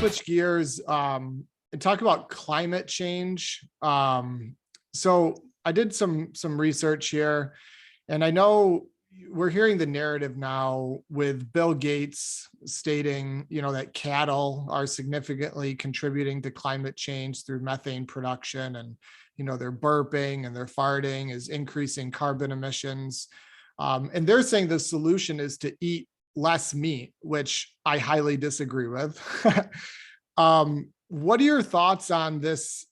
switch gears and talk about climate change. So I did some research here, and I know we're hearing the narrative now with Bill Gates stating, that cattle are significantly contributing to climate change through methane production, and their burping and their farting is increasing carbon emissions. And they're saying the solution is to eat less meat, which I highly disagree with. What are your thoughts on this?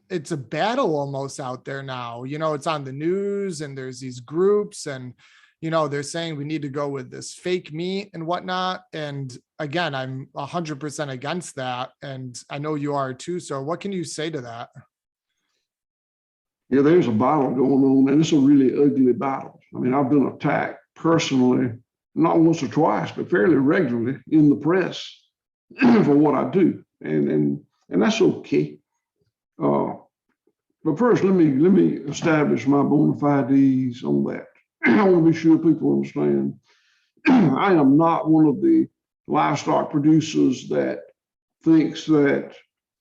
It's a battle almost out there now. It's on the news, and there's these groups, and they're saying we need to go with this fake meat and whatnot. And again, I'm 100% against that, and I know you are too. So what can you say to that? Yeah, there's a battle going on, and it's a really ugly battle. I mean, I've been attacked personally, not once or twice, but fairly regularly in the press for what I do, and that's okay. But first, let me establish my bona fides on that. I want to be sure people understand. I am not one of the livestock producers that thinks that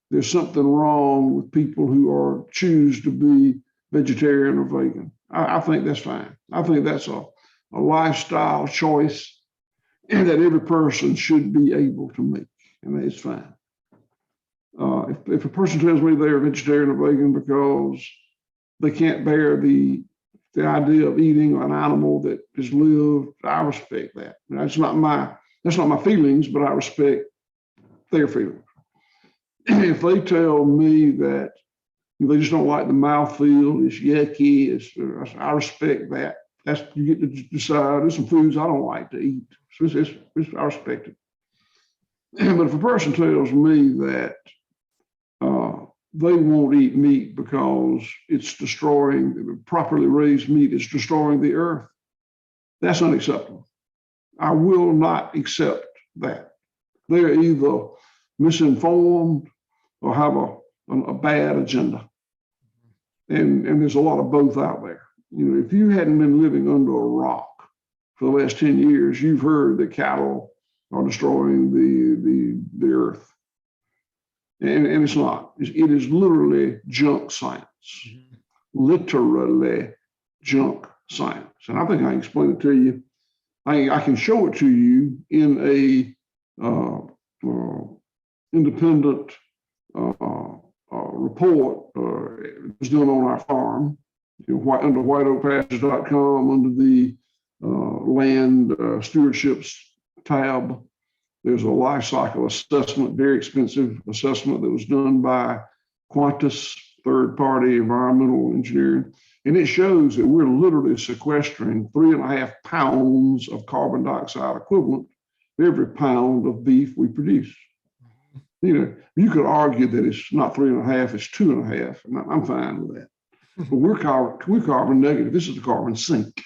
there's something wrong with people who choose to be vegetarian or vegan. I think that's fine. I think that's a lifestyle choice that every person should be able to make, and it's fine. If a person tells me they're vegetarian or vegan because they can't bear the idea of eating an animal that has lived, I respect that. That's not my feelings, but I respect their feelings. If they tell me that they just don't like the mouthfeel, it's yucky, I respect that. You get to decide. There's some foods I don't like to eat. So I respect it. But if a person tells me that they won't eat meat because it's destroying, properly raised meat is destroying the earth, that's unacceptable. I will not accept that. They're either misinformed or have a bad agenda. And there's a lot of both out there. If you hadn't been living under a rock for the last 10 years, you've heard that cattle are destroying the earth. And it's not. It is literally junk science. Literally junk science. And I think I can explain it to you. I can show it to you in a independent report. It was done on our farm, under whiteoakpastures.com, under the land stewardships tab. There's a life cycle assessment, very expensive assessment that was done by Qantas, third-party environmental engineering. And it shows that we're literally sequestering 3.5 pounds of carbon dioxide equivalent for every pound of beef we produce. You could argue that it's not 3.5, it's 2.5, and I'm fine with that. But we're carbon negative. This is the carbon sink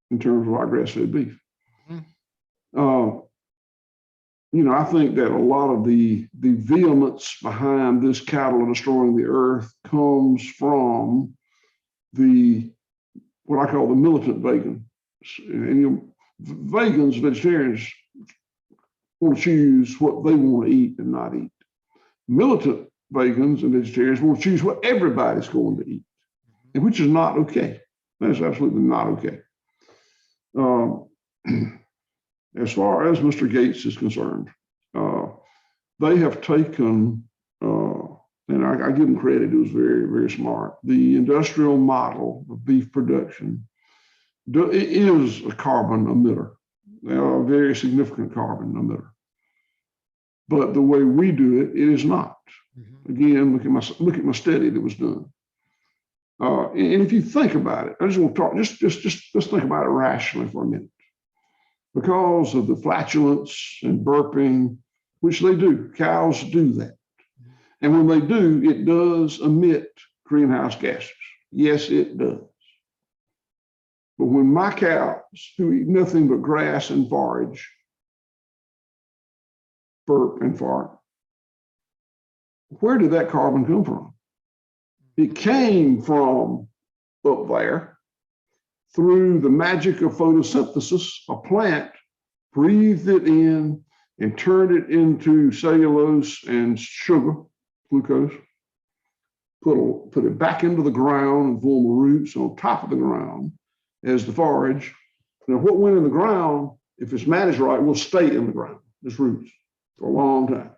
in terms of our grass-fed beef. I think that a lot of the vehemence behind this cattle destroying the earth comes from what I call the militant vegans. And vegans, vegetarians, want to choose what they want to eat and not eat. Militant vegans and vegetarians want to choose what everybody's going to eat, and which is not okay. That is absolutely not okay. As far as Mr. Gates is concerned, they have taken, and I give them credit, it was very, very smart. The industrial model of beef production is a carbon emitter. They are a very significant carbon emitter. But the way we do it, it is not. Again, look at my study that was done. And if you think about it, I just want to talk, just think about it rationally for a minute. Because of the flatulence and burping, which they do, cows do that. And when they do, it does emit greenhouse gases. Yes, it does. But when my cows, who eat nothing but grass and forage, burp and fart, where did that carbon come from? It came from up there through the magic of photosynthesis. A plant breathed it in and turned it into cellulose and sugar, glucose, put it back into the ground and form roots on top of the ground as the forage. Now, what went in the ground, if it's managed right, will stay in the ground, as roots, for a long time.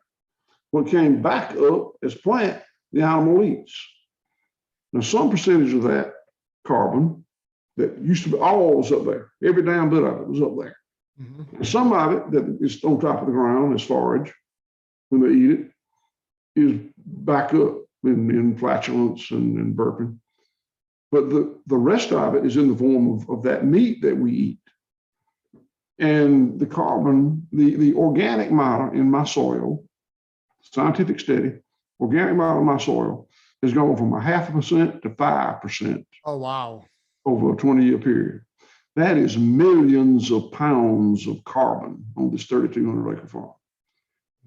What came back up as plant, the animal eats. Now, some percentage of that carbon that used to be all was up there, every damn bit of it was up there. Mm-hmm. And some of it that is on top of the ground as forage, when they eat it, is back up in flatulence and burping. But the rest of it is in the form of that meat that we eat. And the carbon, the organic matter in my soil, scientific study, organic matter in my soil has gone from 0.5% to 5%. Oh, wow. Over a 20-year period. That is millions of pounds of carbon on this 3,200 acre farm.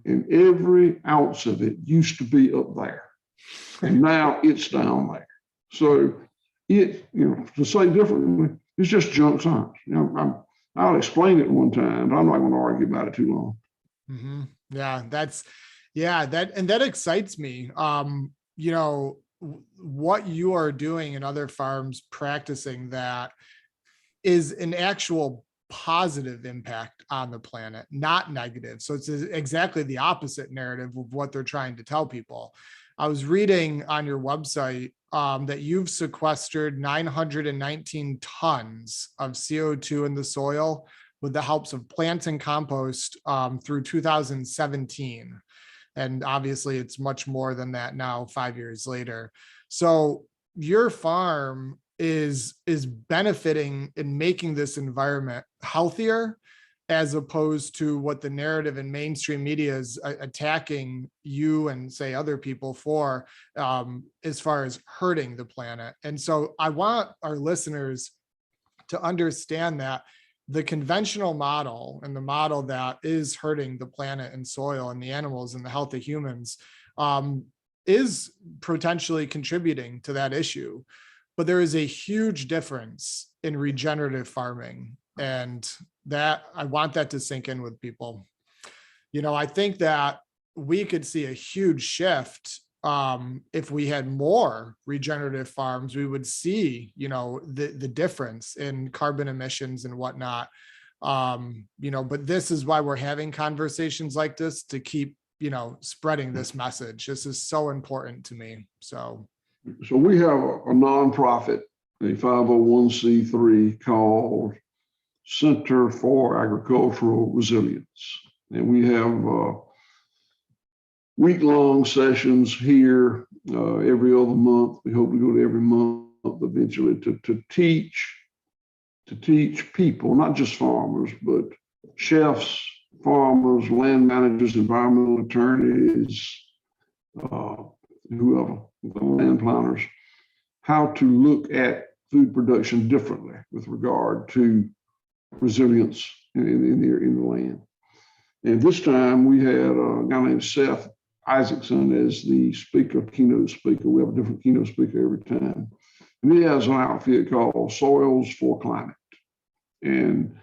And every ounce of it used to be up there. And now it's down there. So it, to say differently, it's just junk science. I'll explain it one time, but I'm not going to argue about it too long. Mm-hmm. That excites me. What you are doing in other farms practicing that is an actual positive impact on the planet, not negative. So it's exactly the opposite narrative of what they're trying to tell people. I was reading on your website that you've sequestered 919 tons of CO2 in the soil with the helps of plants and compost through 2017. And obviously it's much more than that now, 5 years later. So your farm is benefiting in making this environment healthier, as opposed to what the narrative in mainstream media is attacking you and say other people for, as far as hurting the planet. And so I want our listeners to understand that the conventional model and the model that is hurting the planet and soil and the animals and the health of humans is potentially contributing to that issue. But there is a huge difference in regenerative farming, and that I want that to sink in with people. I think that we could see a huge shift if we had more regenerative farms. We would see, the difference in carbon emissions and whatnot. But this is why we're having conversations like this, to keep, spreading this message. This is so important to me. So we have a nonprofit, a 501c3 called Center for Agricultural Resilience. And we have week-long sessions here every other month. We hope to go to every month eventually to teach people, not just farmers, but chefs, farmers, land managers, environmental attorneys, whoever, the land planners, how to look at food production differently with regard to resilience in the land. And this time we had a guy named Seth Isaacson as the keynote speaker. We have a different keynote speaker every time. And he has an outfit called Soils for Climate. And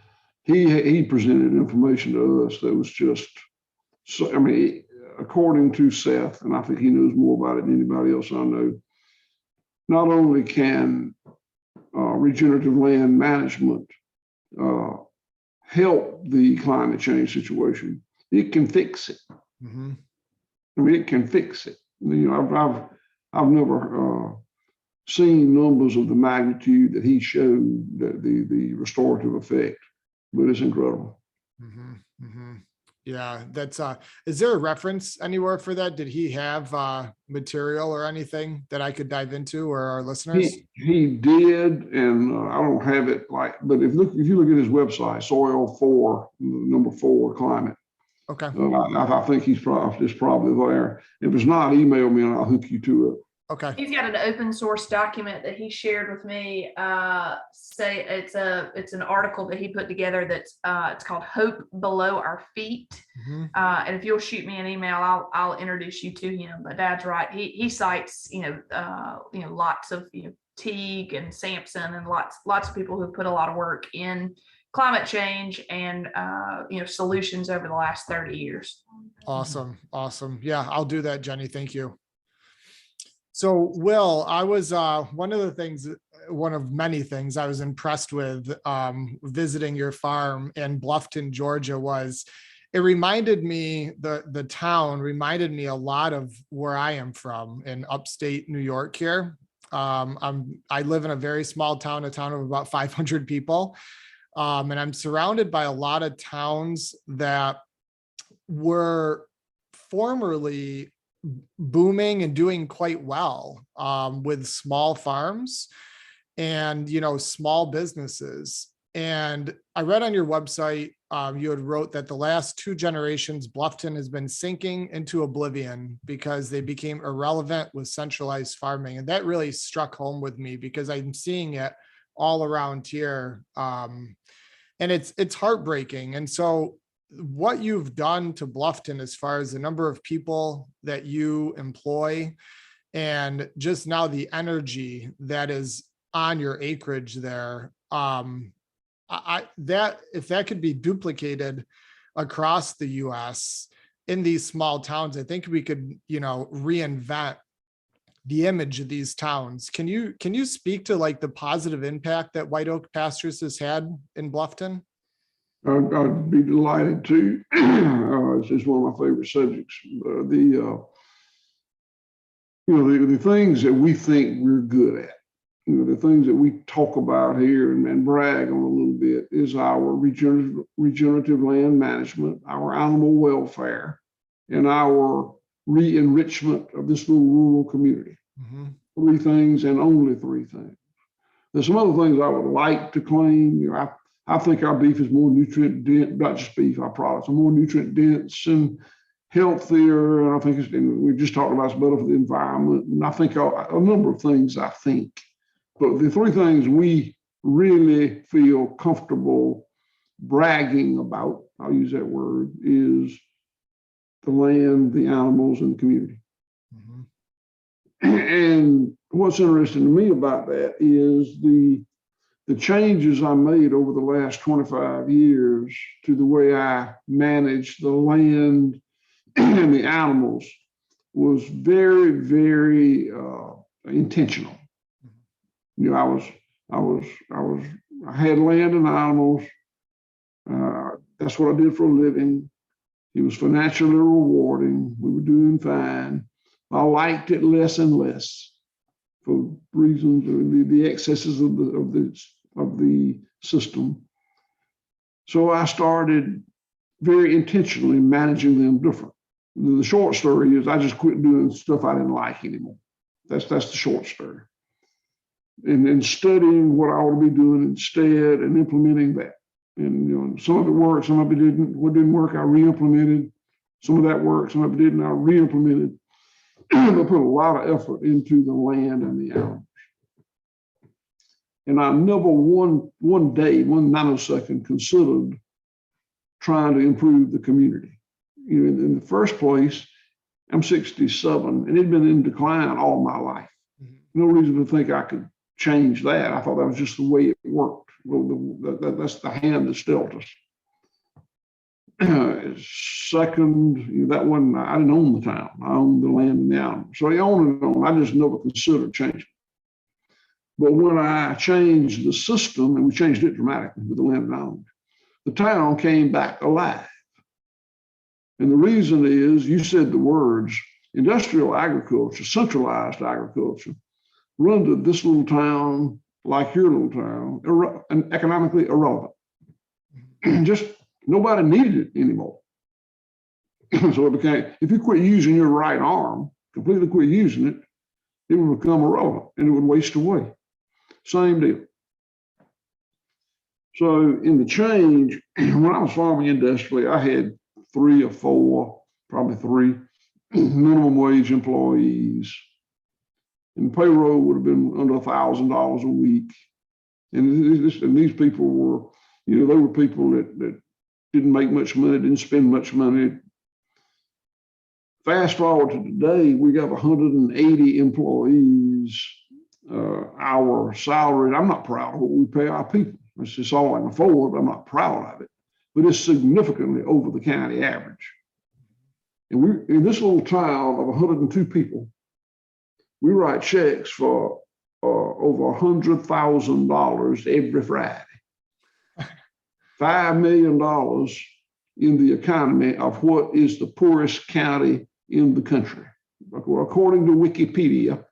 he presented information to us that was just, according to Seth, and I think he knows more about it than anybody else I know, not only can regenerative land management help the climate change situation, it can fix it. Mm-hmm. It can fix it. I've never seen numbers of the magnitude that he showed, the restorative effect, but it's incredible. Mm-hmm. Mm-hmm. Yeah, that's is there a reference anywhere for that? Did he have material or anything that I could dive into, or our listeners? He did, and I don't have it but if you look at his website, Soil for number 4 Climate. Okay. I think it's probably there. If it's not, email me and I'll hook you to it. Okay. He's got an open source document that he shared with me. Say it's an article that he put together that's it's called Hope Below Our Feet. Mm-hmm. And if you'll shoot me an email, I'll introduce you to him. But Dad's right. He cites lots of Teague and Sampson and lots of people who put a lot of work in climate change and solutions over the last 30 years. Awesome. Awesome. Yeah, I'll do that, Jenny. Thank you. So Will, I was one of many things I was impressed with visiting your farm in Bluffton, Georgia was it reminded me, the town reminded me a lot of where I am from in upstate New York here. I live in a very small town, a town of about 500 people. And I'm surrounded by a lot of towns that were formerly booming and doing quite well with small farms and small businesses. And I read on your website, you had wrote that the last 2 generations, Bluffton has been sinking into oblivion because they became irrelevant with centralized farming. And that really struck home with me because I'm seeing it all around here. And it's heartbreaking. And so what you've done to Bluffton as far as the number of people that you employ and just now the energy that is on your acreage there, that if that could be duplicated across the US in these small towns, I think we could, reinvent the image of these towns. Can you speak to like the positive impact that White Oak Pastures has had in Bluffton? I'd be delighted to. It's one of my favorite subjects. The things that we think we're good at, the things that we talk about here and brag on a little bit is our regenerative land management, our animal welfare, and our re-enrichment of this little rural community. Mm-hmm. 3 things and only 3 things. There's some other things I would like to claim. I think our beef is more nutrient dense, not just beef, our products are more nutrient dense and healthier. And I think we just talked about it's better for the environment. And I think a number of things I think. But the 3 things we really feel comfortable bragging about, I'll use that word, is the land, the animals, and the community. Mm-hmm. And what's interesting to me about that is the changes I made over the last 25 years to the way I manage the land and the animals was very, very intentional. I had land and animals. That's what I did for a living. It was financially rewarding. We were doing fine. I liked it less and less for reasons the excesses of the system. So I started very intentionally managing them different. The short story is I just quit doing stuff I didn't like anymore. That's the short story. And studying what I ought to be doing instead and implementing that. And some of it worked, some of it didn't. What didn't work, I re-implemented. Some of that worked, some of it didn't, I re-implemented. I put a lot of effort into the land and the animals. And I never one nanosecond considered trying to improve the community. In the first place, I'm 67 and it'd been in decline all my life. No reason to think I could change that. I thought that was just the way it worked. Well, that's the hand that's dealt us. Second, that wasn't, I didn't own the town. I owned the land and the animals. So I owned it. I just never considered changing. But when I changed the system, and we changed it dramatically with the land and animals, the town came back alive. And the reason is, you said the words, industrial agriculture, centralized agriculture, rendered this little town, like your little town, and economically irrelevant. Just nobody needed it anymore. So it became, if you quit using your right arm, completely quit using it, it would become irrelevant and it would waste away. Same deal. So in the change, when I was farming industrially, I had 3 or 4, probably 3 minimum wage employees. And payroll would have been under $1,000 a week. And these people were, they were people that didn't make much money, didn't spend much money. Fast forward to today, we got 180 employees. Our salary, I'm not proud of what we pay our people. It's just all I can afford. I'm not proud of it, but it's significantly over the county average. And we, in this little town of 102 people, we write checks for over $100,000 every Friday. $5 million in the economy of what is the poorest county in the country. According to Wikipedia,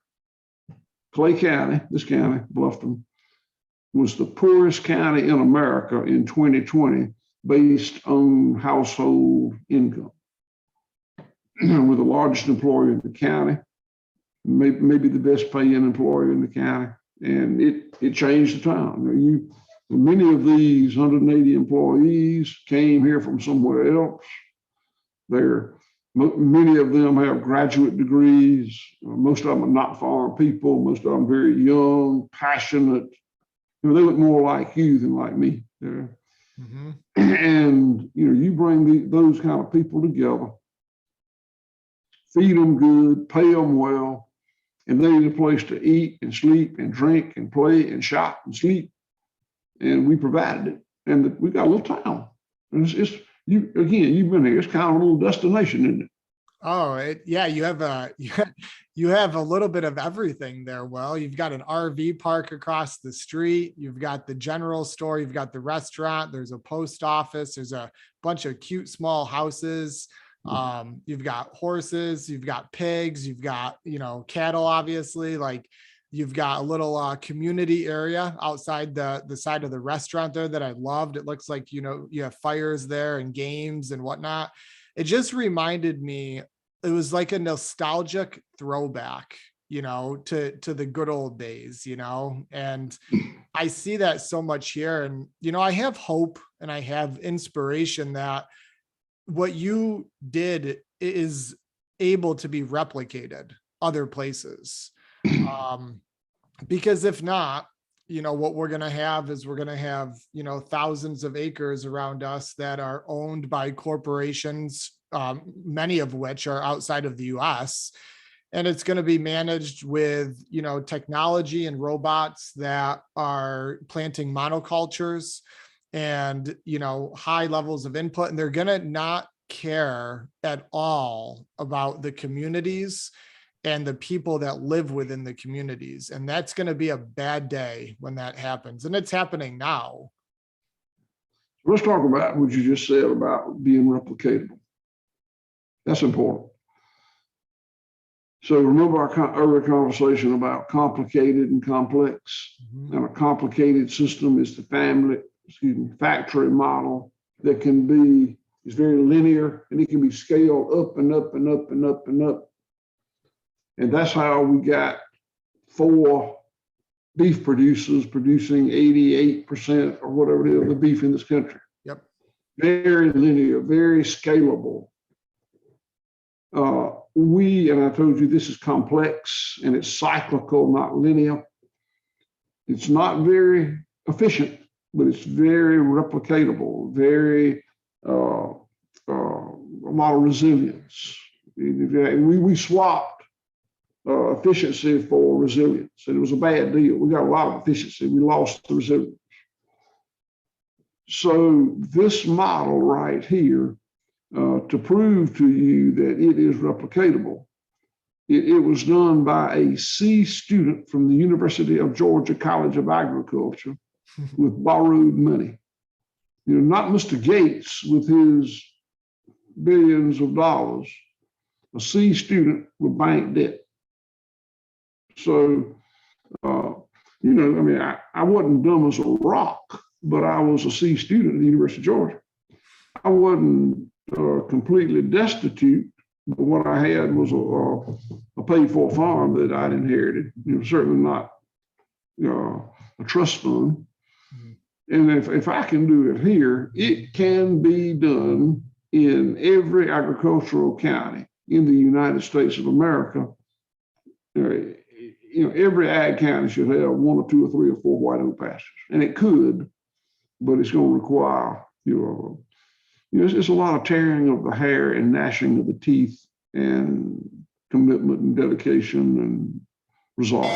Clay County, this county, Bluffton, was the poorest county in America in 2020 based on household income. We're the largest employer in the county, maybe the best paying employer in the county, and it changed the town. Many of these 180 employees came here from somewhere else. Many of them have graduate degrees. Most of them are not farm people. Most of them very young, passionate. They look more like you than like me. Mm-hmm. And you bring those kind of people together, feed them good, pay them well, and they need a place to eat and sleep and drink and play and shop and sleep. And we provided it, and we got a little town. And it's you've been here. It's kind of a little destination, isn't it? Oh, yeah. You have a little bit of everything there. Well, you've got an RV park across the street. You've got the general store. You've got the restaurant. There's a post office. There's a bunch of cute small houses. You've got horses. You've got pigs. You've got cattle. Obviously, like. You've got a little community area outside the side of the restaurant there that I loved. It looks like, you have fires there and games and whatnot. It just reminded me, it was like a nostalgic throwback, to the good old days, and I see that so much here. And, I have hope and I have inspiration that what you did is able to be replicated other places. Because if not, what we're going to have is thousands of acres around us that are owned by corporations, many of which are outside of the US. And it's going to be managed with, technology and robots that are planting monocultures and, high levels of input. And they're going to not care at all about the communities and the people that live within the communities. And that's going to be a bad day when that happens. And it's happening now. Let's talk about what you just said about being replicatable. That's important. So remember our earlier conversation about complicated and complex. Mm-hmm. And a complicated system is the factory model that is very linear, and it can be scaled up and up and up and up and up. And that's how we got 4 beef producers producing 88% or whatever it is of the beef in this country. Yep. Very linear, very scalable. And I told you this is complex and it's cyclical, not linear. It's not very efficient, but it's very replicatable, very a lot of resilience. We swapped efficiency for resilience, and it was a bad deal. We got a lot of efficiency. We lost the resilience. So this model right here, to prove to you that it is replicatable, it was done by a C student from the University of Georgia College of Agriculture with borrowed money. Not Mr. Gates with his billions of dollars, a C student with bank debt. So, I wasn't dumb as a rock, but I was a C student at the University of Georgia. I wasn't completely destitute, but what I had was a paid-for farm that I'd inherited. Certainly not a trust fund. Mm-hmm. And if I can do it here, it can be done in every agricultural county in the United States of America. Every ag county should have 1 or 2 or 3 or 4 white oak pastures, and it could, but it's going to require, it's a lot of tearing of the hair and gnashing of the teeth and commitment and dedication and resolve.